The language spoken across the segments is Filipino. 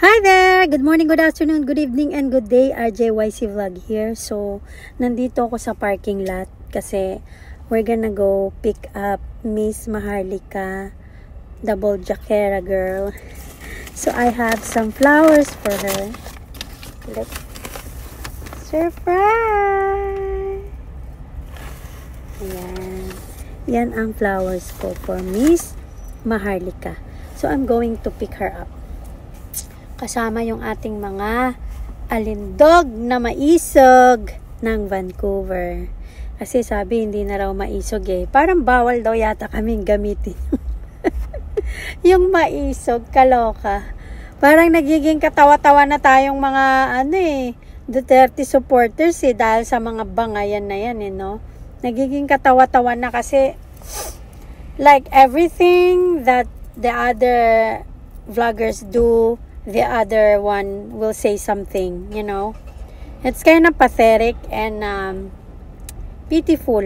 Hi there! Good morning, good afternoon, good evening, and good day. RJYC Vlog here. So, nandito ako sa parking lot kasi we're gonna go pick up Miss Maharlika, the Boljakera girl. So, I have some flowers for her. Look. Surprise! Ayan. Yan ang flowers ko for Miss Maharlika. So, I'm going to pick her up. Kasama yung ating mga alindog na maisog ng Vancouver. Kasi sabi, hindi na raw maisog eh. Parang bawal daw yata kaming gamitin. Yung maisog, kaloka. Parang nagiging katawa-tawa na tayong mga, Duterte supporters eh. Dahil sa mga bangayan na yan eh, no? Nagiging katawa-tawa na kasi like everything that the other vloggers do, the other one will say something, you know. It's kind of pathetic and pitiful.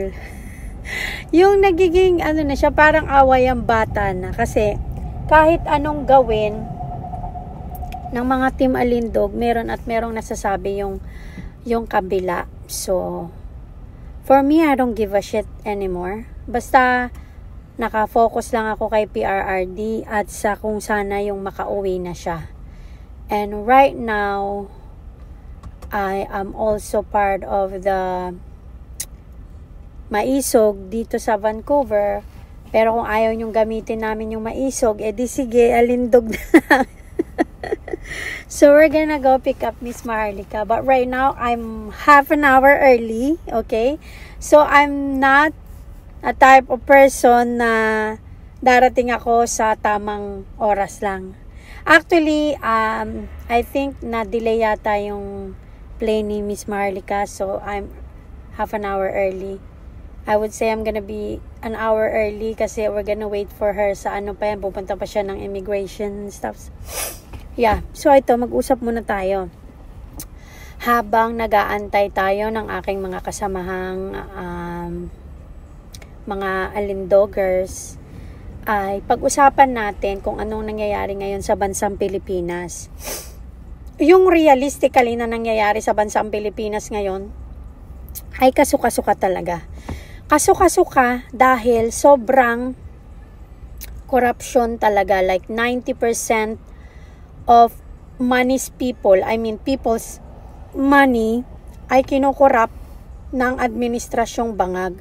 Yung nagiging na siya, parang away ang bata na kasi kahit anong gawin ng mga team alindog, meron at merong nasasabi yung kabila. So for me, I don't give a shit anymore. Basta nakafocus lang ako kay PRRD at sa kung sana yung makauwi na siya. And right now, I am also part of the maisog dito sa Vancouver. Pero kung ayaw nyong gamitin namin yung maisog, di sige, alindog na. So we're gonna go pick up Miss Maharlika. But right now, I'm half an hour early, okay? So I'm not a type of person na darating ako sa tamang oras lang. Actually, I think na-delay yata yung plane ni Miss Maharlika, so I'm half an hour early. I would say I'm gonna be an hour early kasi we're gonna wait for her sa pupunta pa siya ng immigration stuff. Yeah, so ito, mag-usap muna tayo. Habang nag-aantay tayo ng aking mga kasamahang mga alindogers, ay pag-usapan natin kung anong nangyayari ngayon sa bansang Pilipinas. Yung realistically na nangyayari sa bansang Pilipinas ngayon ay kasuka-suka talaga. Kasuka-suka dahil sobrang corruption talaga. Like 90% of people's money ay kinukorap ng administrasyong bangag.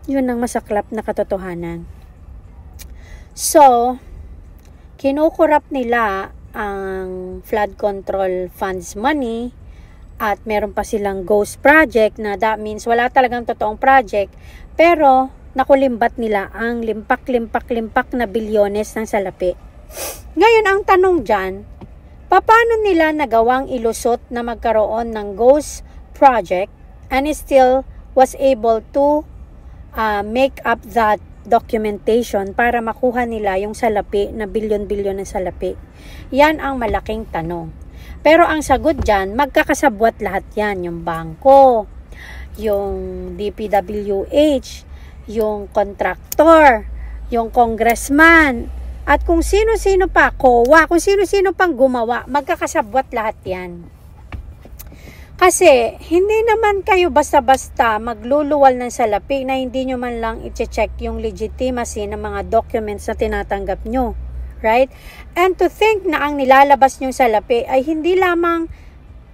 Yun ang masaklap na katotohanan. So, kinukurap nila ang flood control funds money at meron pa silang ghost project na that means wala talagang totoong project pero nakulimbat nila ang limpak-limpak na bilyones ng salapi. Ngayon, ang tanong dyan, paano nila nagawang ilusot na magkaroon ng ghost project and still was able to make up that documentation para makuha nila yung salapi na bilyon-bilyon ng salapi? Yan ang malaking tanong. Pero ang sagot dyan, magkakasabwat lahat yan. Yung bangko, yung DPWH, yung contractor, yung congressman, at kung sino-sino pa, COA, kung sino-sino pang gumawa, magkakasabwat lahat yan. Kasi, hindi naman kayo basta-basta magluluwal ng salapi na hindi nyo man lang i-check yung legitimacy ng mga documents na tinatanggap nyo. Right? And to think na ang nilalabas nyong salapi ay hindi lamang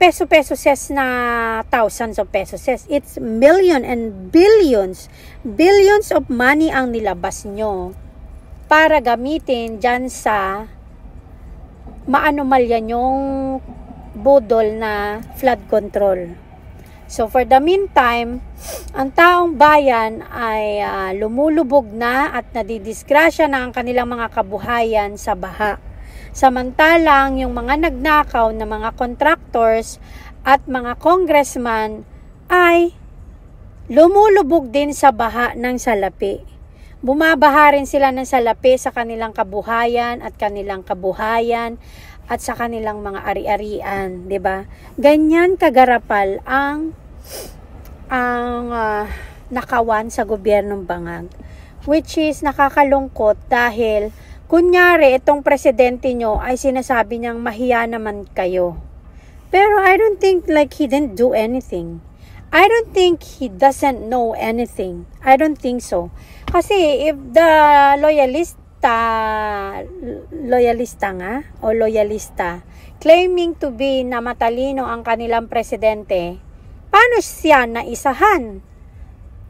peso-peso ses na thousands of pesos ses. It's million and billions. Billions of money ang nilabas nyo para gamitin dyan sa maanomalya nyong budol na flood control. So for the meantime, ang taong bayan ay lumulubog na at nadidisgrasya na ang kanilang mga kabuhayan sa baha. Samantalang yung mga nagnakaw na mga contractors at mga congressman ay lumulubog din sa baha ng salapi. Bumabaha rin sila ng salapi sa kanilang kabuhayan at sa kanilang mga ari-arian, 'di ba? Ganyan kagarapal ang nakawan sa gobyernong bangag, which is nakakalungkot dahil kunyari, itong presidente nyo ay sinasabi niyang mahiya naman kayo. Pero I don't think like he didn't do anything. I don't think he doesn't know anything. I don't think so. Kasi if the loyalista claiming to be na matalino ang kanilang presidente, paano siya naisahan,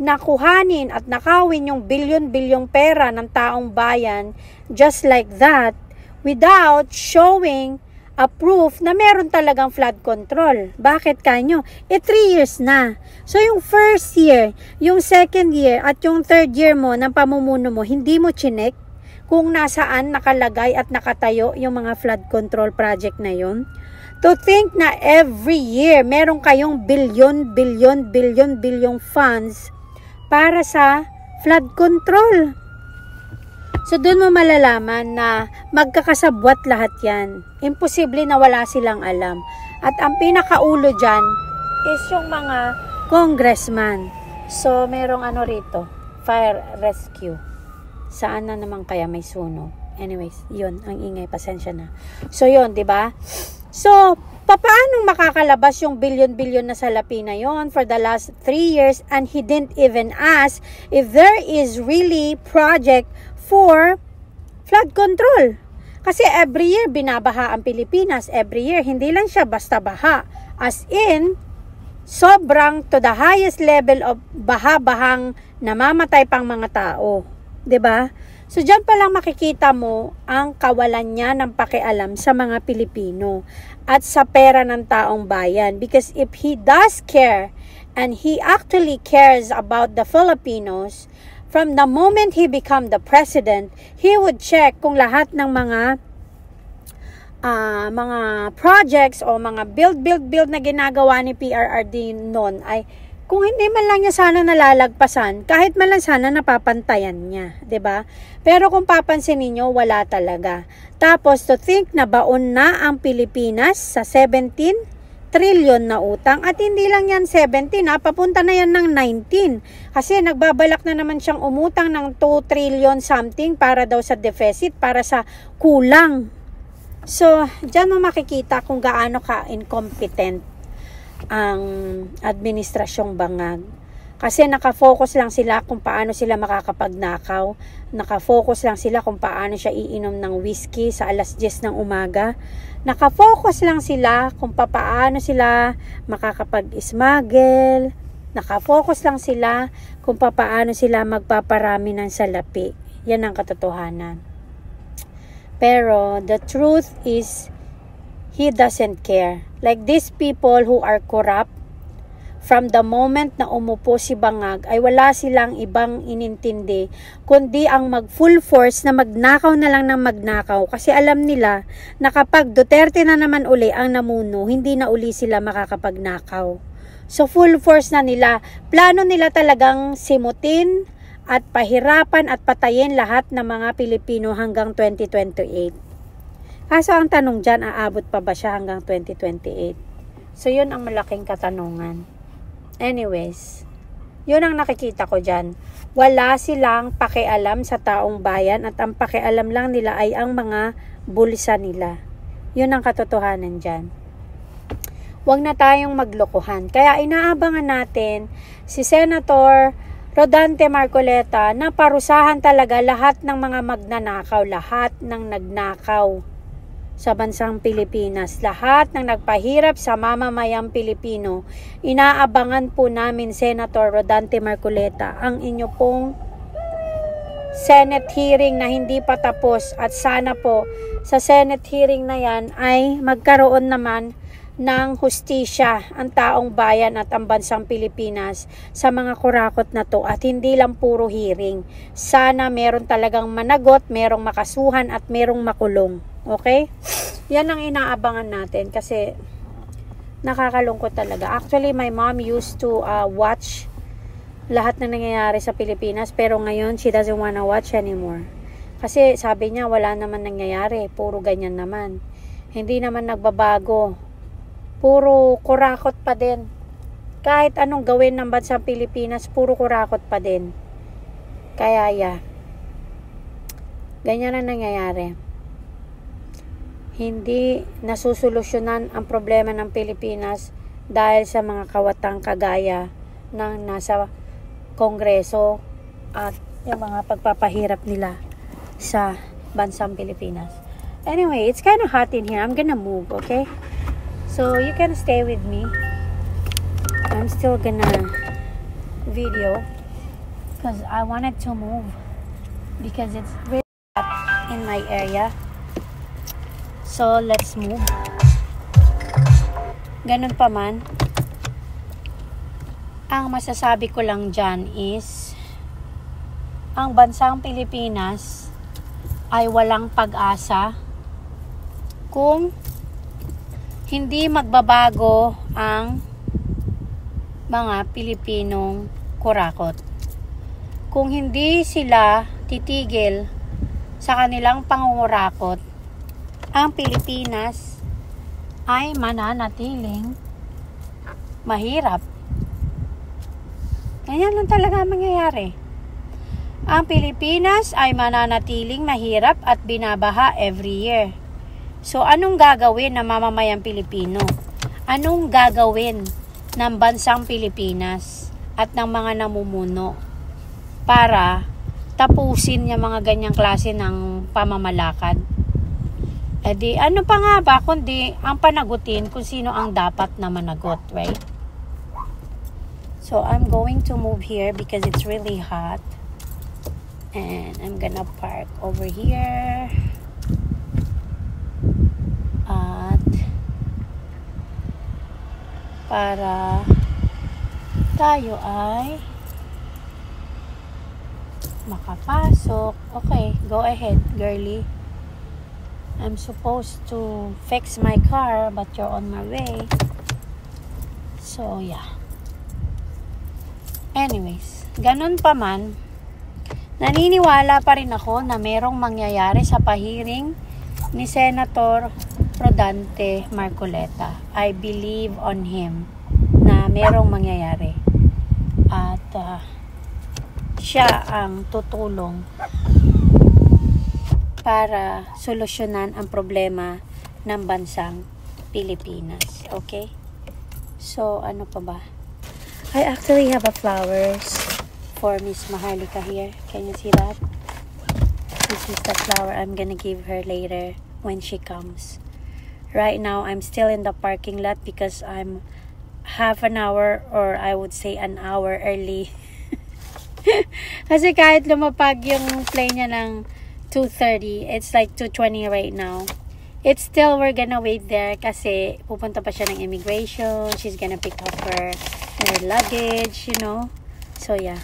nakuhanin at nakawin yung bilyon-bilyong pera ng taong bayan just like that without showing a proof na meron talagang flood control? Bakit kanyo? 3 years na. So yung first year, yung second year at yung third year mo ng pamumuno mo, hindi mo chinek kung nasaan nakalagay at nakatayo yung mga flood control project na yun? To think na every year meron kayong billion funds para sa flood control. So, doon mo malalaman na magkakasabwat lahat yan. Imposible na wala silang alam. At ang pinakaulo dyan is yung mga congressman. So, merong ano rito, fire rescue. Saan na naman kaya may sunog? Anyways, yun, ang ingay, pasensya na. So, yun, di ba? So, paano makakalabas yung bilyon-bilyon na salapi na yon for the last 3 years and he didn't even ask if there is really project for flood control? Kasi every year binabaha ang Pilipinas. Every year, hindi lang siya basta baha. As in, sobrang to the highest level of baha-bahang namamatay pang mga tao. 'Di ba? So, dyan pa lang makikita mo ang kawalan niya ng pakialam sa mga Pilipino at sa pera ng taong bayan. Because if he does care and he actually cares about the Filipinos, from the moment he become the president, he would check kung lahat ng mga projects o mga build na ginagawa ni PRRD noon ay kung hindi man lang niya sana nalalagpasan, kahit man lang sana napapantayan niya, 'di ba? Pero kung papansin niyo, wala talaga. Tapos to think na baon na ang Pilipinas sa 17 trillion na utang at hindi lang yan 17 papunta na yan ng 19 kasi nagbabalak na naman siyang umutang ng 2 trillion something para daw sa deficit, para sa kulang. So, dyan mo makikita kung gaano ka incompetent ang administrasyong bangag. Kasi nakafocus lang sila kung paano sila makakapagnakaw. Nakafocus lang sila kung paano siya iinom ng whiskey sa alas 10 ng umaga. Nakafocus lang sila kung paano sila makakapag-smuggle. Nakafocus lang sila kung paano sila magpaparami ng salapi. Yan ang katotohanan. Pero the truth is, he doesn't care. Like these people who are corrupt, from the moment na umupo si Bangag ay wala silang ibang inintindi kundi ang mag-full force na magnakaw na lang ng magnakaw kasi alam nila na kapag Duterte na naman uli ang namuno, hindi na uli sila makakapagnakaw. So full force na nila. Plano nila talagang simutin at pahirapan at patayin lahat ng mga Pilipino hanggang 2028. Kaso ang tanong dyan, aabot pa ba siya hanggang 2028? So yun ang malaking katanungan. Anyways, yun ang nakikita ko dyan. Wala silang pakialam sa taong bayan at ang pakialam lang nila ay ang mga bulsa nila. Yun ang katotohanan dyan. Huwag na tayong maglokohan. Kaya inaabangan natin si Senator Rodante Marcoleta na parusahan talaga lahat ng mga magnanakaw, lahat ng nagnakaw sa bansang Pilipinas, lahat ng nagpahirap sa mamamayang Pilipino. Inaabangan po namin, Senator Rodante Marcoleta, ang inyo pong Senate hearing na hindi pa tapos at sana po sa Senate hearing na yan ay magkaroon naman ng hustisya ang taong bayan at ang bansang Pilipinas sa mga kurakot na to at hindi lang puro hearing. Sana meron talagang managot, merong makasuhan at merong makulong. Okay? Yan ang inaabangan natin kasi nakakalungkot talaga. Actually, my mom used to watch lahat na nangyayari sa Pilipinas pero ngayon she doesn't wanna watch anymore. Kasi sabi niya wala naman nangyayari, puro ganyan naman. Hindi naman nagbabago. Puro kurakot pa din. Kahit anong gawin ng bansang Pilipinas, puro kurakot pa din. Kaya Ganyan ang nangyayari. Hindi nasusolusyonan ang problema ng Pilipinas dahil sa mga kawatang kagaya ng nasa Kongreso at yung mga pagpapahirap nila sa bansang Pilipinas. Anyway, it's kind of hot in here. I'm gonna move, okay? So, you can stay with me. I'm still gonna video because I wanted to move because it's really hot in my area. So, let's move. Ganun pa man. Ang masasabi ko lang dyan is ang bansang Pilipinas ay walang pag-asa kung hindi magbabago ang mga Pilipinong kurakot. Kung hindi sila titigil sa kanilang pangungurakot, ang Pilipinas ay mananatiling mahirap. Ganyan lang talaga mangyayari. Ang Pilipinas ay mananatiling mahirap at binabaha every year. So, anong gagawin ng mamamayang Pilipino? Anong gagawin ng bansang Pilipinas at ng mga namumuno para tapusin yung mga ganyang klase ng pamamalakad? E di, ano pa nga ba kundi ang panagutin kung sino ang dapat na managot, right? So, I'm going to move here because it's really hot. And I'm gonna park over here. At para tayo ay makapasok. Okay, go ahead, girly. I'm supposed to fix my car, but you're on my way. So, yeah. Anyways, ganun pa man, naniniwala pa rin ako na merong mangyayari sa pahiring ni Senator Rodante Marcoleta. I believe on him na merong mangyayari. At siya ang tutulong para solusyonan ang problema ng bansang Pilipinas. Okay? So, ano pa ba? I actually have a flowers for Miss Maharlika here. Can you see that? This is the flower I'm gonna give her later when she comes. Right now, I'm still in the parking lot because I'm half an hour or I would say an hour early. Kasi kahit lumapag yung plane niya ng 2:30, it's like 2:20 right now. It's still, we're gonna wait there kasi pupunta pa siya ng immigration. She's gonna pick up her luggage, you know. So, yeah.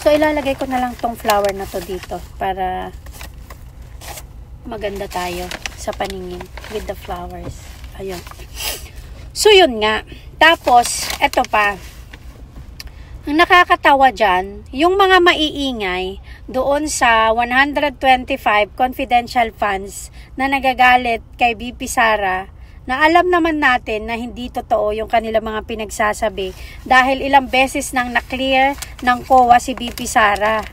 So, ilalagay ko na lang tong flower na to dito para maganda tayo sa paningin with the flowers. Ayun. So, yun nga. Tapos, eto pa. Ang nakakatawa dyan, yung mga maiingay doon sa 125 confidential funds na nagagalit kay BP Sara, na alam naman natin na hindi totoo yung kanilang mga pinagsasabi dahil ilang beses nang na-clear ng COA si BP Sara.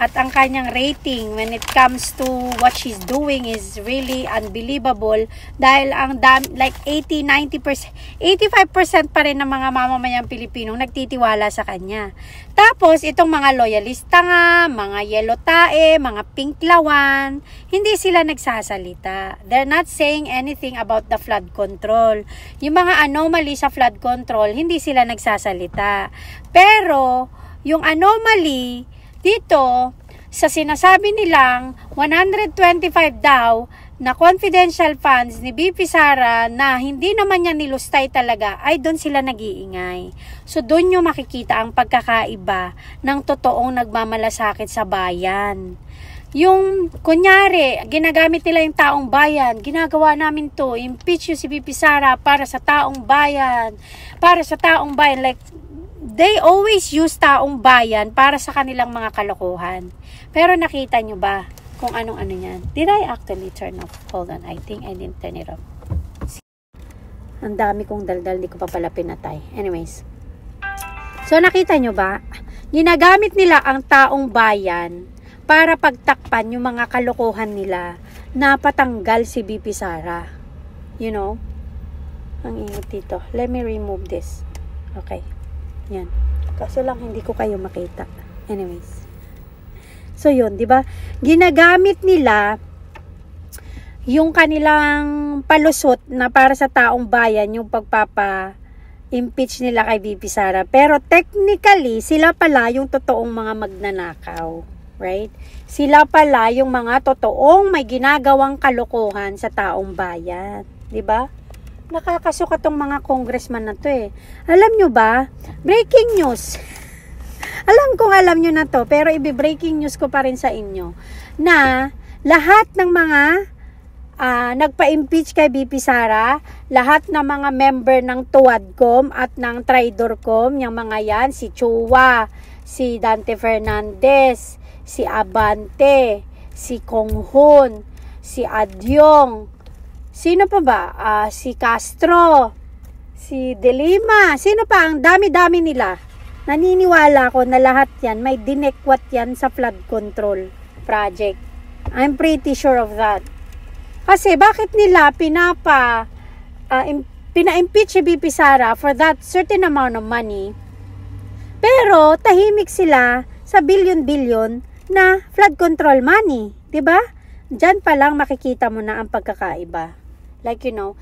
At ang kanyang rating when it comes to what she's doing is really unbelievable dahil ang like 80-90%, 85% pa rin ng mga mamamayang Pilipinong nagtitiwala sa kanya. Tapos itong mga loyalista nga, mga yellow tae, mga pink lawan, hindi sila nagsasalita. They're not saying anything about the flood control. Yung mga anomaly sa flood control, hindi sila nagsasalita. Pero yung anomaly dito, sa sinasabi nilang 125 daw na confidential funds ni BP Sara na hindi naman niya nilustay talaga, ay doon sila nag-iingay. So, doon nyo makikita ang pagkakaiba ng totoong nagmamalasakit sa bayan. Yung, kunyari, ginagamit nila yung taong bayan, ginagawa namin to, impeach yung si BP Sara para sa taong bayan, like, they always use taong bayan para sa kanilang mga kalokohan. Pero nakita nyo ba kung anong-ano yan? Did I actually turn off? Hold on, I think I didn't turn it off. Ang dami kong daldal, di ko pa pala pinatay. Anyways. So nakita nyo ba? Ginagamit nila ang taong bayan para pagtakpan yung mga kalokohan nila na patanggal si BP Sara. You know? Ang init dito. Let me remove this. Okay. Yan. Kaso lang hindi ko kayo makita. Anyways. So yun, di ba? Ginagamit nila yung kanilang palusot na para sa taong bayan, yung pagpapa-impeach nila kay BP Sara. Pero technically, sila pala yung totoong mga magnanakaw. Right? Sila pala yung mga totoong may ginagawang kalokohan sa taong bayan. Di ba? Nakakasuka tong mga congressman na to eh. Alam nyo ba? Breaking news. Alam kong alam nyo na to, pero i-breaking news ko pa rin sa inyo na lahat ng mga nagpa-impeach kay BP Sara, lahat ng mga member ng Tuwadcom at ng Tridorcom, yung mga yan, si Chua, si Dante Fernandez, si Abante, si Konghon, si Adyong, sino pa ba? Si Castro, si De Lima, sino pa? Ang dami-dami nila. Naniniwala ko na lahat yan, may dinekwat yan sa flood control project. I'm pretty sure of that. Kasi bakit nila pina-impeach si BP Sara for that certain amount of money, pero tahimik sila sa billion-billion na flood control money, 'di ba? Diyan pa lang makikita mo na ang pagkakaiba. Like, you know,